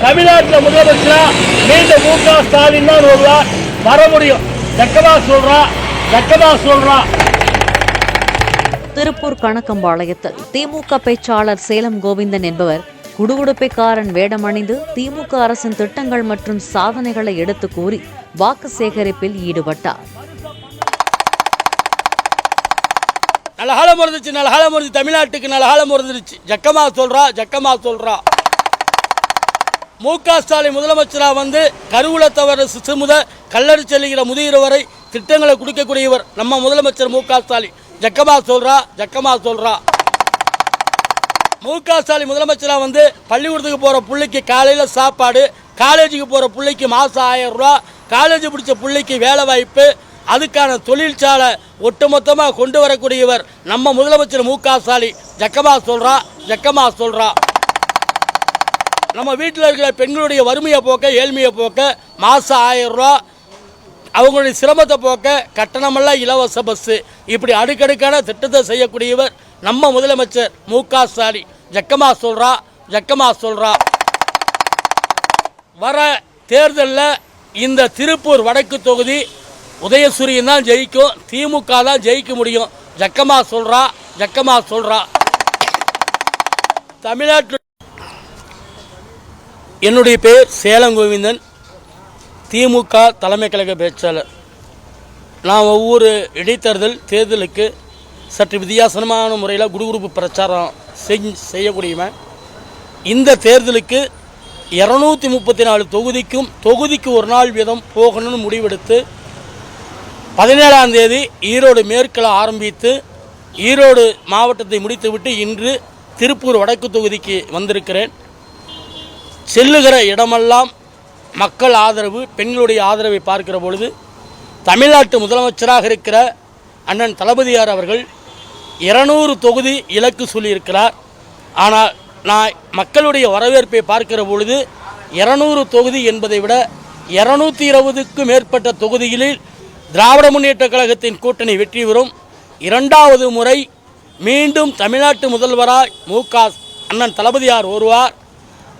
தமிழ்நாட்டில் முதலமைச்சரா மீண்டும் மு.க. ஸ்டாலின் தான் வருவார், வர முடியும். ஜக்கமா சொல்றா. திருப்பூர் கணக்கம்பாளையத்தில் திமுக பேச்சாளர் சேலம் கோவிந்தன் என்பவர் குடுகுடுப்பைக்காரன் வேடமணிந்து திமுக அரசின் திட்டங்கள் மற்றும் சாதனைகளை எடுத்து கூறி வாக்கு சேகரிப்பில் ஈடுபட்டார். நல்லகாலம் இருந்துச்சு, தமிழ்நாட்டுக்கு நல்லகாலம் இருந்துச்சு. ஜக்கமா சொல்றா. மு.க. ஸ்டாலின் முதலமைச்சரா வந்து கருவூலத்தவர் சிசு முதல் கல்லறி செல்லுகிற முதியோர் வரை திட்டங்களை கொடுக்கக்கூடியவர் நம்ம முதலமைச்சர் மு.க. ஸ்டாலின். ஜக்கமா சொல்றா. மு.க. ஸ்டாலின் முதலமைச்சரா வந்து பள்ளிக்கூடத்துக்கு போற பிள்ளைக்கு காலையில் சாப்பாடு, காலேஜுக்கு போற பிள்ளைக்கு மாசம் 1000 ரூபா, காலேஜ் பிடிச்ச பிள்ளைக்கு வேலை வாய்ப்பு, அதுக்கான தொழிற்சாலை ஒட்டுமொத்தமாக கொண்டு வரக்கூடியவர் நம்ம முதலமைச்சர் மு.க. ஸ்டாலின். ஜக்கமா சொல்றா. நம்ம வீட்டில் இருக்கிற பெண்களுடைய வறுமையை போக்க, ஏழ்மையை போக்க, மாதம் 1000 ரூபா, அவங்களுடைய சிரமத்தை போக்க கட்டணமெல்லாம் இலவச பஸ்ஸு, இப்படி அடுக்கடுக்கான திட்டத்தை செய்யக்கூடியவர் நம்ம முதலமைச்சர் மு.க. ஸ்டாலின். ஜக்கமா சொல்றா. வர தேர்தலில் இந்த திருப்பூர் வடக்கு தொகுதி உதயசூரியன் தான் ஜெயிக்கும், திமுக தான் ஜெயிக்க முடியும். ஜக்கமா சொல்றா. தமிழ்நாட்டில் என்னுடைய பேர் சேலம் கோவிந்தன், திமுக தலைமை கழக பேச்சாளர். நான் ஒவ்வொரு தேர்தலுக்கு சற்று வித்தியாசமான முறையில் குடுகுடுப்பு பிரச்சாரம் செய்யக்கூடியவன். இந்த தேர்தலுக்கு 234 தொகுதிக்கு ஒரு நாள் வீதம் போகணும்னு முடிவெடுத்து 17ஆம் தேதி ஈரோடு மேற்கில் ஆரம்பித்து ஈரோடு மாவட்டத்தை முடித்துவிட்டு இன்று திருப்பூர் வடக்கு தொகுதிக்கு வந்திருக்கிறேன். செல்லுகிற இடமெல்லாம் மக்கள் ஆதரவு, பெண்களுடைய ஆதரவை பார்க்கிற பொழுது தமிழ்நாட்டு முதலமைச்சராக இருக்கிற அண்ணன் தளபதியார் அவர்கள் 200 தொகுதி இலக்கு சொல்லியிருக்கிறார். ஆனால் நான் மக்களுடைய வரவேற்பை பார்க்கிற பொழுது 200 தொகுதி என்பதை விட 220க்கும் மேற்பட்ட தொகுதிகளில் திராவிட முன்னேற்ற கழகத்தின் கூட்டணி வெற்றி பெறும். 2வது முறை மீண்டும் தமிழ்நாட்டு முதல்வராய் அண்ணன் தளபதியார் வருவார்.